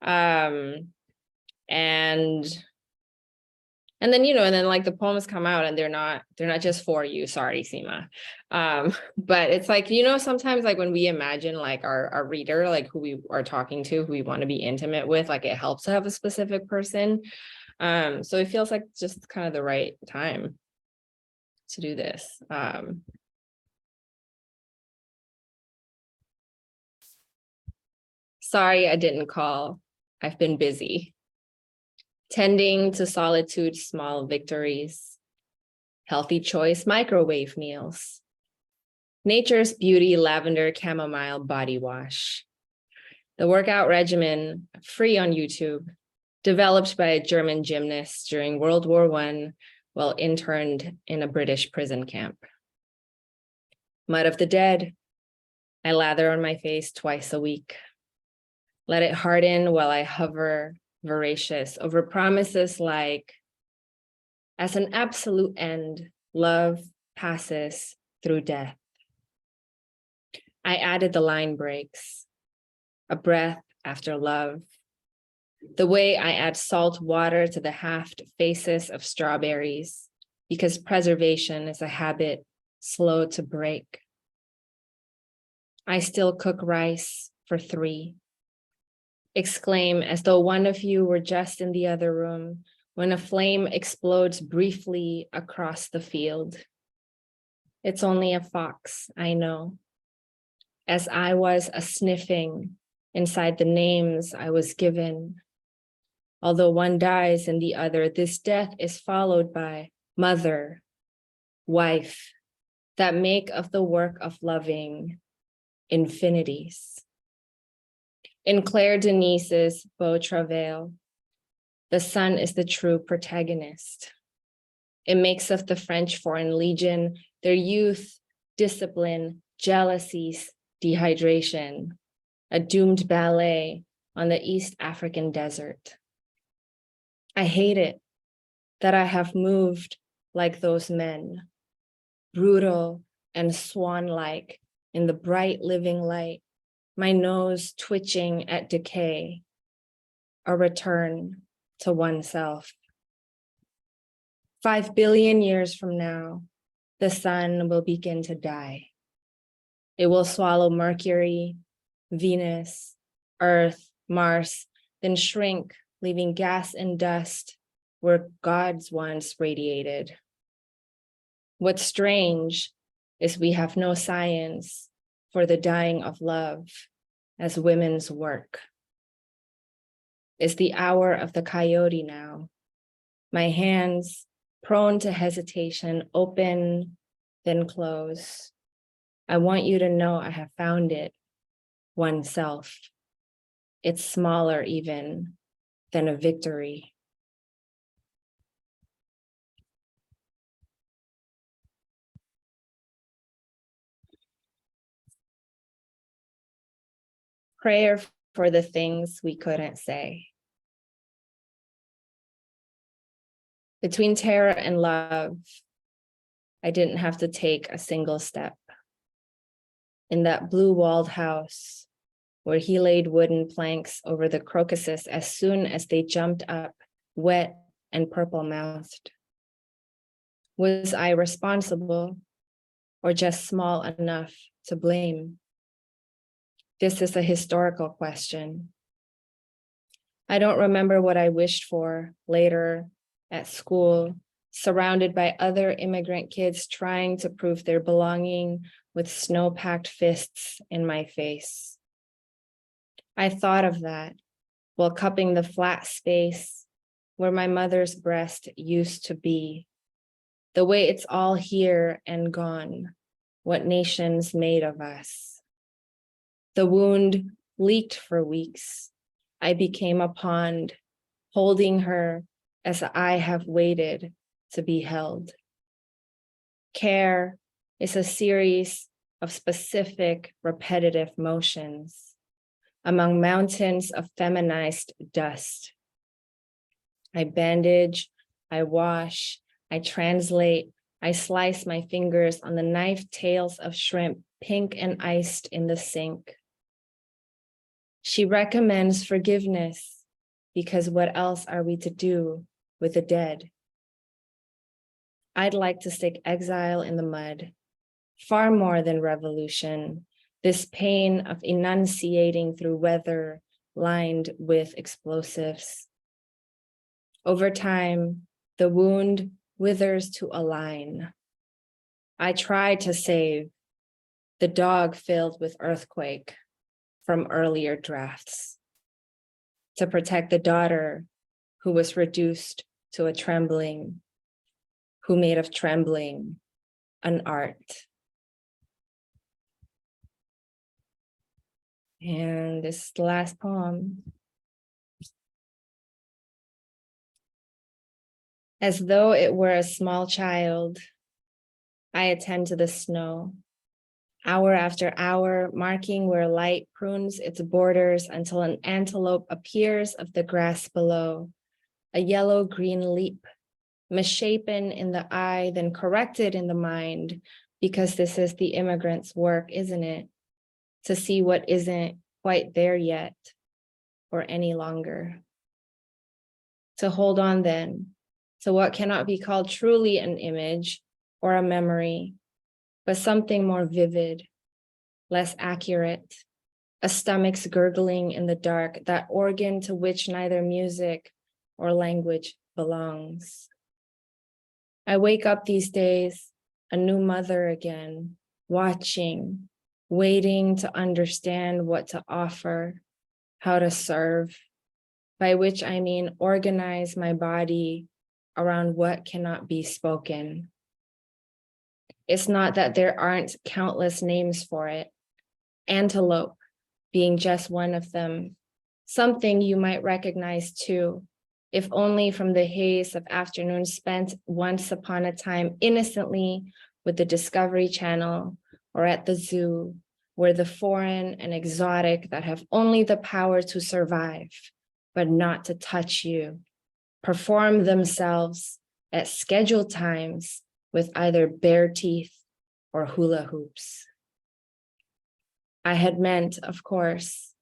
And then, and then like the poems come out and they're not just for you. Sorry, Seema. But it's like, sometimes like when we imagine like our reader, like who we are talking to, who we want to be intimate with, like it helps to have a specific person. So it feels like just kind of the right time to do this. Sorry, I didn't call. I've been busy. Tending to solitude's small victories, healthy choice microwave meals, nature's beauty lavender chamomile body wash, the workout regimen free on YouTube, developed by a German gymnast during World War I while interned in a British prison camp. Mud of the dead, I lather on my face twice a week. Let it harden while I hover voracious over promises like, as an absolute end, love passes through death. I added the line breaks, a breath after love, the way I add salt water to the halved faces of strawberries, because preservation is a habit slow to break. I still cook rice for 3. Exclaim as though one of you were just in the other room when a flame explodes briefly across the field. It's only a fox, I know. As I was a sniffing inside the names I was given. Although one dies and the other, this death is followed by mother, wife, that make of the work of loving infinities. In Claire Denise's Beau Travail, the son is the true protagonist. It makes of the French Foreign Legion their youth, discipline, jealousies, dehydration, a doomed ballet on the East African desert. I hate it that I have moved like those men, brutal and swan-like in the bright living light, my nose twitching at decay, a return to oneself. 5 billion years from now, the sun will begin to die. It will swallow Mercury, Venus, Earth, Mars, then shrink, leaving gas and dust where gods once radiated. What's strange is we have no science for the dying of love as women's work. It's the hour of the coyote now. My hands, prone to hesitation, open, then close. I want you to know I have found it, oneself. It's smaller even than a victory. Prayer for the things we couldn't say. Between terror and love, I didn't have to take a single step. In that blue-walled house, where he laid wooden planks over the crocuses as soon as they jumped up, wet and purple-mouthed. Was I responsible or just small enough to blame? This is a historical question. I don't remember what I wished for later at school, surrounded by other immigrant kids trying to prove their belonging with snow-packed fists in my face. I thought of that while cupping the flat space where my mother's breast used to be, the way it's all here and gone, what nations made of us. The wound leaked for weeks. I became a pond, holding her as I have waited to be held. Care is a series of specific repetitive motions among mountains of feminized dust. I bandage, I wash, I translate, I slice my fingers on the knife tails of shrimp, pink and iced in the sink. She recommends forgiveness because what else are we to do with the dead? I'd like to stick exile in the mud, far more than revolution, this pain of enunciating through weather lined with explosives. Over time, the wound withers to a line. I try to save the dog filled with earthquake from earlier drafts, to protect the daughter who was reduced to a trembling, who made of trembling an art. And this is the last poem. As though it were a small child, I attend to the snow, hour after hour, marking where light prunes its borders until an antelope appears of the grass below, a yellow-green leap, misshapen in the eye, then corrected in the mind, because this is the immigrant's work, isn't it? To see what isn't quite there yet or any longer. To hold on then to what cannot be called truly an image or a memory, but something more vivid, less accurate, a stomach's gurgling in the dark, that organ to which neither music or language belongs. I wake up these days, a new mother again, watching, waiting to understand what to offer, how to serve, by which I mean organize my body around what cannot be spoken. It's not that there aren't countless names for it, antelope being just one of them, something you might recognize too, if only from the haze of afternoons spent once upon a time innocently with the Discovery Channel or at the zoo, where the foreign and exotic that have only the power to survive, but not to touch you, perform themselves at scheduled times with either bare teeth or hula hoops. I had meant, of course,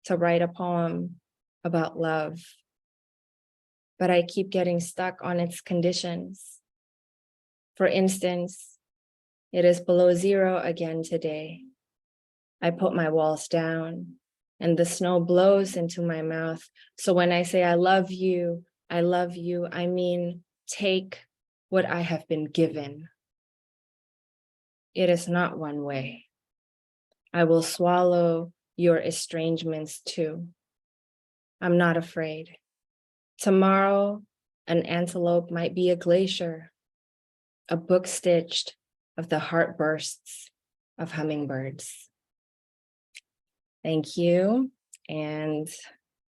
to write a poem about love, but I keep getting stuck on its conditions. For instance, it is below zero again today. I put my walls down and the snow blows into my mouth. So when I say I love you, I mean take what I have been given. It is not one way. I will swallow your estrangements too. I'm not afraid. Tomorrow, an antelope might be a glacier, a book stitched of the heartbursts of hummingbirds. Thank you. And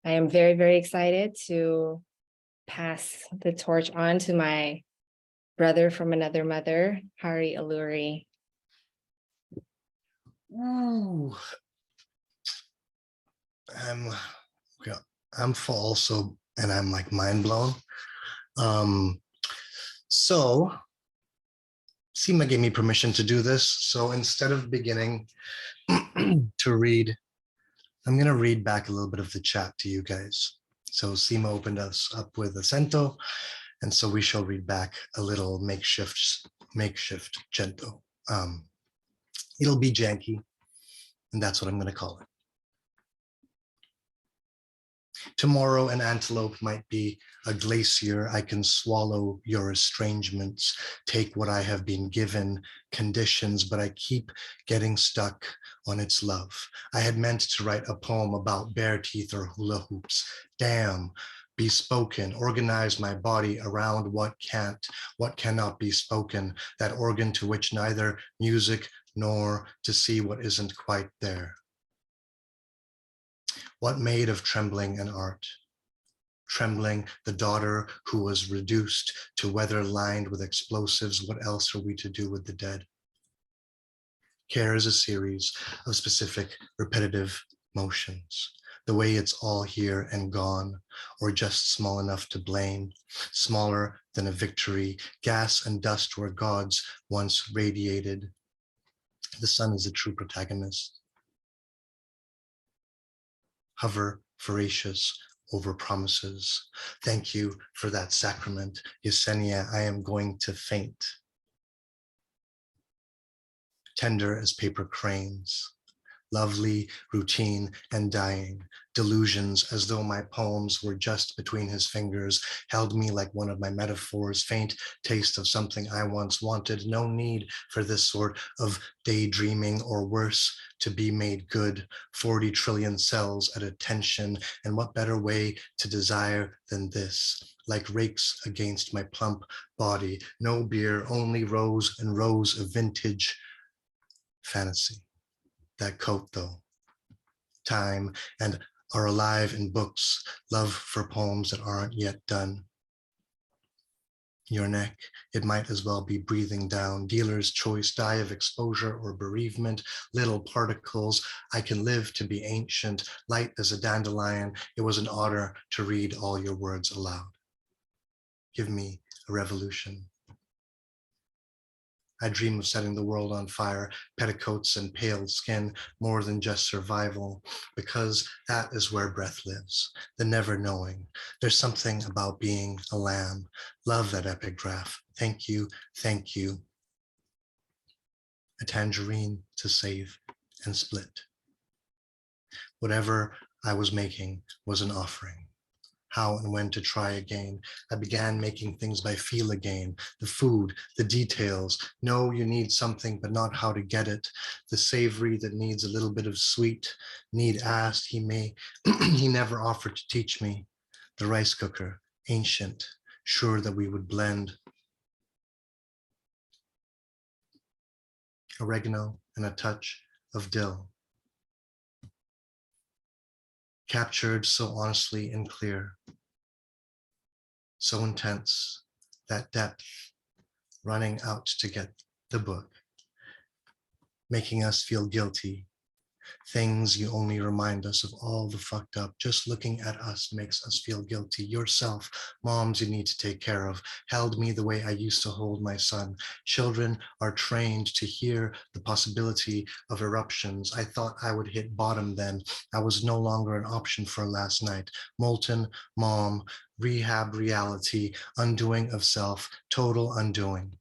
I am very, very excited to pass the torch on to my brother from another mother, Hari Alluri. Ooh. I'm full also, and I'm like mind blown. So Seema gave me permission to do this. So instead of beginning to read, I'm going to read back a little bit of the chat to you guys. So Seema opened us up with acento, and so we shall read back a little makeshift cento. It'll be janky, and that's what I'm going to call it. Tomorrow an antelope might be a glacier. I can swallow your estrangements, take what I have been given, conditions, but I keep getting stuck on its love. I had meant to write a poem about bare teeth or hula hoops. Damn, be spoken, organize my body around what cannot be spoken, that organ to which neither music nor to see what isn't quite there. What made of trembling an art? Trembling, the daughter who was reduced to weather lined with explosives. What else are we to do with the dead? Care is a series of specific repetitive motions. The way it's all here and gone, or just small enough to blame, smaller than a victory, gas and dust where gods once radiated. The sun is a true protagonist. Hover, voracious, over promises. Thank you for that sacrament. Yesenia, I am going to faint. Tender as paper cranes. Lovely, routine, and dying. Delusions as though my poems were just between his fingers, held me like one of my metaphors, faint taste of something I once wanted. No need for this sort of daydreaming, or worse, to be made good. 40 trillion cells at attention, and what better way to desire than this? Like rakes against my plump body. No beer, only rows and rows of vintage fantasy. That coat though, time, and are alive in books, love for poems that aren't yet done. Your neck, it might as well be breathing down. Dealer's choice, die of exposure or bereavement, little particles. I can live to be ancient, light as a dandelion. It was an honor to read all your words aloud. Give me a revolution. I dream of setting the world on fire, petticoats and pale skin, more than just survival, because that is where breath lives, the never knowing. There's something about being a lamb. Love that epigraph. Thank you, thank you. A tangerine to save and split. Whatever I was making was an offering. How and when to try again. I began making things by feel again. The food, the details. No, you need something, but not how to get it. The savory that needs a little bit of sweet. Need asked, he he never offered to teach me. The rice cooker, ancient, sure that we would blend. Oregano and a touch of dill. Captured so honestly and clear, so intense, that depth, running out to get the book, making us feel guilty. Things you only remind us of all the fucked up. Just looking at us makes us feel guilty. Yourself, moms you need to take care of, held me the way I used to hold my son. Children are trained to hear the possibility of eruptions. I thought I would hit bottom then. I was no longer an option for last night. Molten mom, rehab reality, undoing of self, total undoing.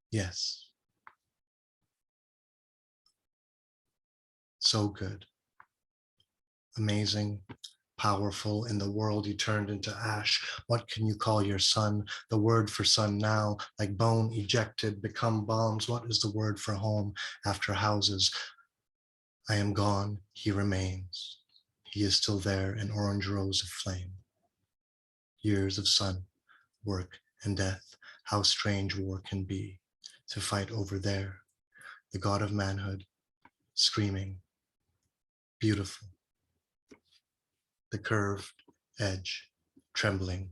Yes. So good, amazing, powerful. In the world you turned into ash. What can you call your son? The word for son now, like bone ejected, become bombs. What is the word for home after houses? I am gone, he remains. He is still there, an orange rose of flame. Years of sun, work and death. How strange war can be, to fight over there. The god of manhood, screaming. Beautiful. The curved edge, trembling.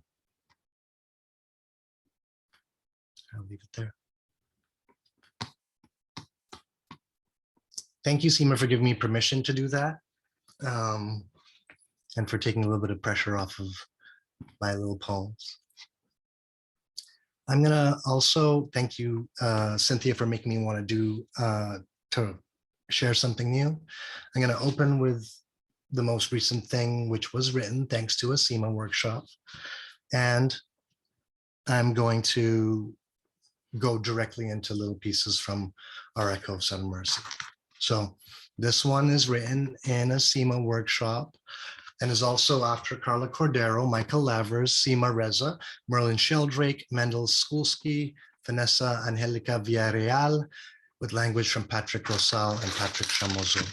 I'll leave it there. Thank you, Seema, for giving me permission to do that. And for taking a little bit of pressure off of my little poems. I'm gonna also thank you, Cynthia, for making me want to do, to share something new. I'm going to open with the most recent thing, which was written thanks to a Seema workshop. And I'm going to go directly into little pieces from our Echo of Sun Mercy. So this one is written in a Seema workshop and is also after Carla Cordero, Michael Lavers, Seema Reza, Merlin Sheldrake, Mendel Skulski, Vanessa Angelica Villarreal, with language from Patrick Rosal and Patrick Chamozo.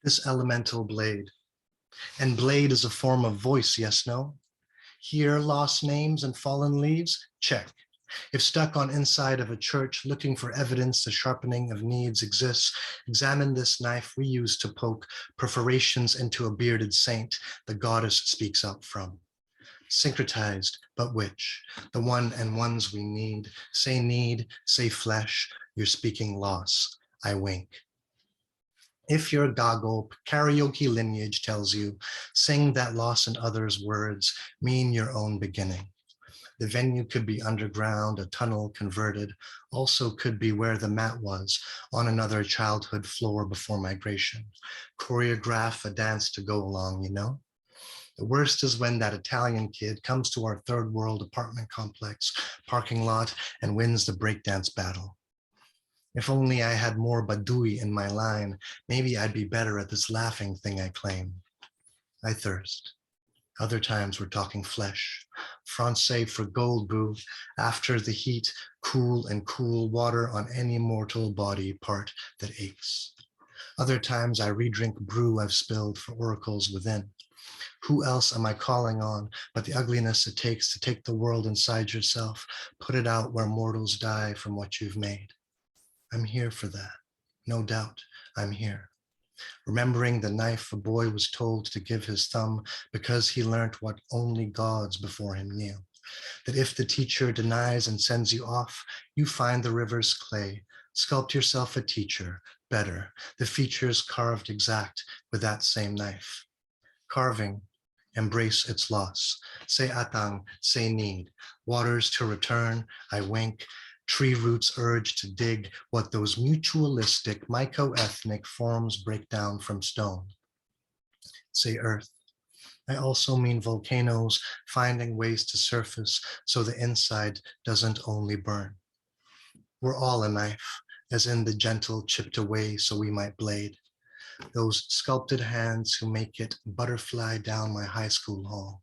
This elemental blade, and blade is a form of voice, yes, no? Here, lost names and fallen leaves, check. If stuck on inside of a church, looking for evidence the sharpening of needs exists, examine this knife we use to poke perforations into a bearded saint the goddess speaks out from. Syncretized, but which? The one and ones we need. Say flesh, you're speaking loss. I wink. If your goggle karaoke lineage tells you, sing that loss in others' words, mean your own beginning. The venue could be underground, a tunnel converted, also could be where the mat was, on another childhood floor before migration. Choreograph a dance to go along, you know? The worst is when that Italian kid comes to our third world apartment complex parking lot and wins the breakdance battle. If only I had more Badui in my line, maybe I'd be better at this laughing thing I claim. I thirst. Other times we're talking flesh. Francais for gold, boo. After the heat, cool and cool water on any mortal body part that aches. Other times I redrink brew I've spilled for oracles within. Who else am I calling on but the ugliness it takes to take the world inside yourself, put it out where mortals die from what you've made? I'm here for that. No doubt, I'm here. Remembering the knife a boy was told to give his thumb because he learnt what only gods before him knew. That if the teacher denies and sends you off, you find the river's clay, sculpt yourself a teacher, better, the features carved exact with that same knife. Carving, embrace its loss. Say atang, say need. Waters to return, I wink. Tree roots urge to dig what those mutualistic myco-ethnic forms break down from stone. Say earth. I also mean volcanoes finding ways to surface so the inside doesn't only burn. We're all a knife, as in the gentle chipped away so we might blade. Those sculpted hands who make it butterfly down my high school hall.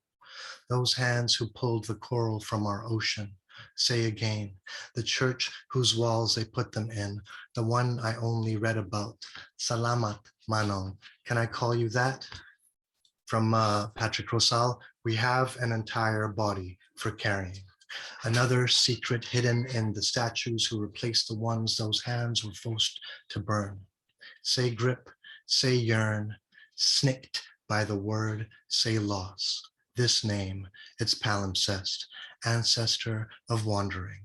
Those hands who pulled the coral from our ocean. Say again, the church whose walls they put them in, the one I only read about. Salamat, Manong. Can I call you that? From Patrick Rosal, we have an entire body for carrying. Another secret hidden in the statues who replaced the ones those hands were forced to burn. Say grip, say yearn, snicked by the word, say loss. This name, its palimpsest, ancestor of wandering.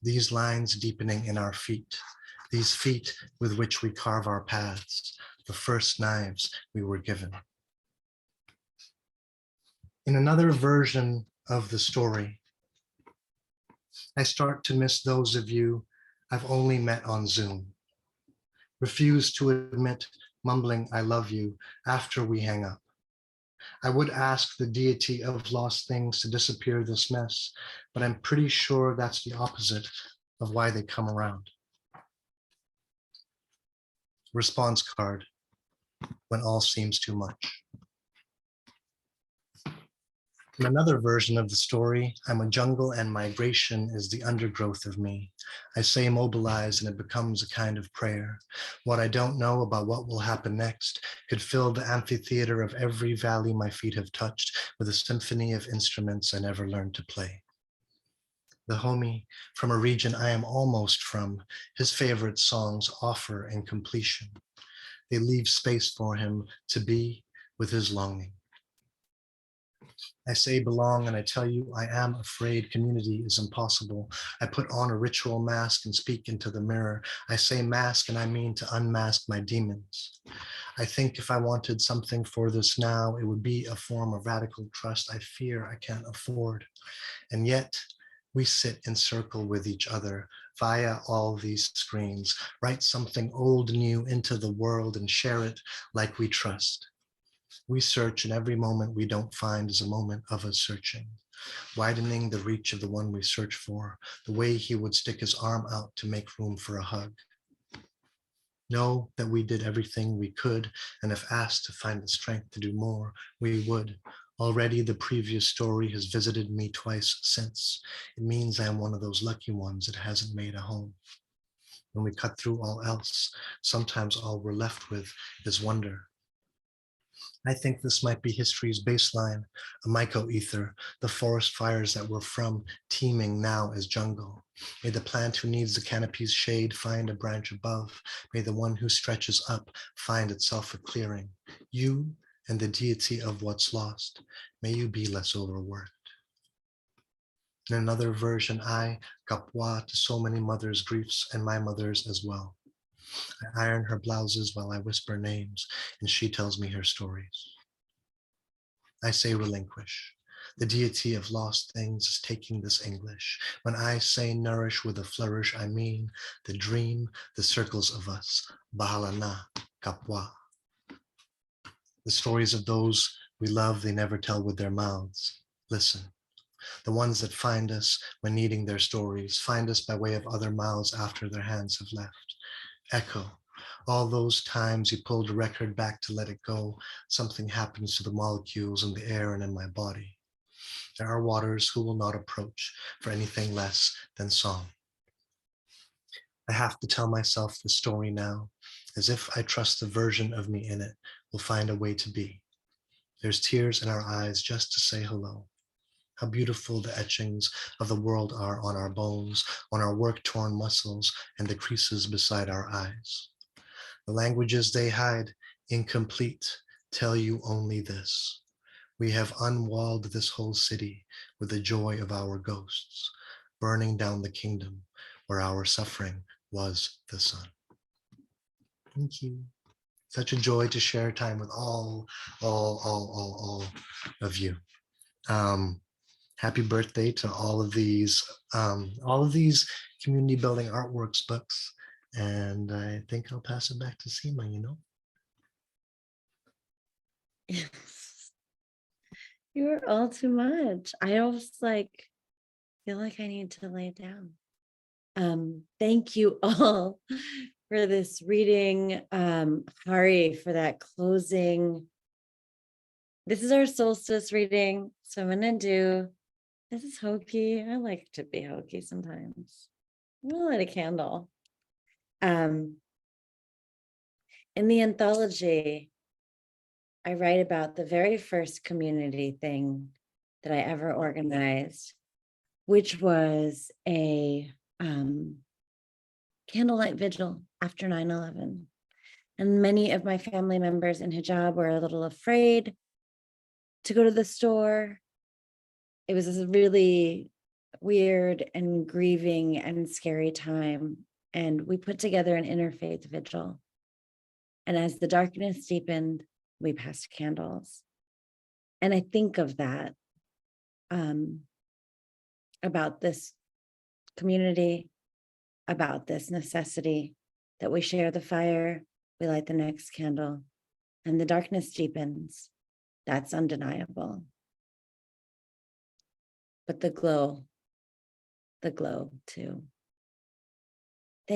These lines deepening in our feet, these feet with which we carve our paths, the first knives we were given. In another version of the story, I start to miss those of you I've only met on Zoom. Refuse to admit mumbling I love you after we hang up. I would ask the deity of lost things to disappear this mess, but I'm pretty sure that's the opposite of why they come around. Response card, when all seems too much. In another version of the story, I'm a jungle and migration is the undergrowth of me. I say mobilize and it becomes a kind of prayer. What I don't know about what will happen next could fill the amphitheater of every valley my feet have touched with a symphony of instruments I never learned to play. The homie from a region I am almost from, his favorite songs offer incompletion. They leave space for him to be with his longing. I say belong and I tell you I am afraid community is impossible. I put on a ritual mask and speak into the mirror. I say mask and I mean to unmask my demons. I think if I wanted something for this now, it would be a form of radical trust I fear I can't afford. And yet we sit in circle with each other via all these screens, write something old new into the world and share it like we trust. We search and every moment we don't find is a moment of us searching, widening the reach of the one we search for, the way he would stick his arm out to make room for a hug. Know that we did everything we could, and if asked to find the strength to do more, we would. Already the previous story has visited me twice since. It means I am one of those lucky ones that hasn't made a home. When we cut through all else, sometimes all we're left with is wonder. I think this might be history's baseline, a myco-ether, the forest fires that we're from, teeming now as jungle. May the plant who needs the canopy's shade find a branch above. May the one who stretches up find itself a clearing. You and the deity of what's lost, may you be less overworked. In another version, I, kapwa to so many mothers' griefs and my mother's as well. I iron her blouses while I whisper names and she tells me her stories. I say relinquish. The deity of lost things is taking this English. When I say nourish with a flourish, I mean the dream, the circles of us, bahala na, kapwa. The stories of those we love, they never tell with their mouths. Listen. The ones that find us when needing their stories, find us by way of other mouths after their hands have left. Echo, all those times you pulled a record back to let it go, something happens to the molecules in the air and in my body. There are waters who will not approach for anything less than song. I have to tell myself the story now, as if I trust the version of me in it will find a way to be. There's tears in our eyes just to say hello. How beautiful the etchings of the world are on our bones, on our work-torn muscles, and the creases beside our eyes. The languages they hide, incomplete, tell you only this. We have unwalled this whole city with the joy of our ghosts, burning down the kingdom where our suffering was the sun. Thank you. Such a joy to share time with all of you. Happy birthday to all of these community building artworks books. And I think I'll pass it back to Seema, you know? You were all too much. I always feel like I need to lay down. Thank you all for this reading. Hari, for that closing. This is our solstice reading. So I'm gonna do, this is hokey. I like to be hokey sometimes. I'm gonna light a candle. In the anthology, I write about the very first community thing that I ever organized, which was a candlelight vigil after 9/11. And many of my family members in hijab were a little afraid to go to the store. It was a really weird and grieving and scary time. And we put together an interfaith vigil. And as the darkness deepened, we passed candles. And I think of that about this community, about this necessity that we share the fire, we light the next candle, and the darkness deepens. That's undeniable. But the glow too.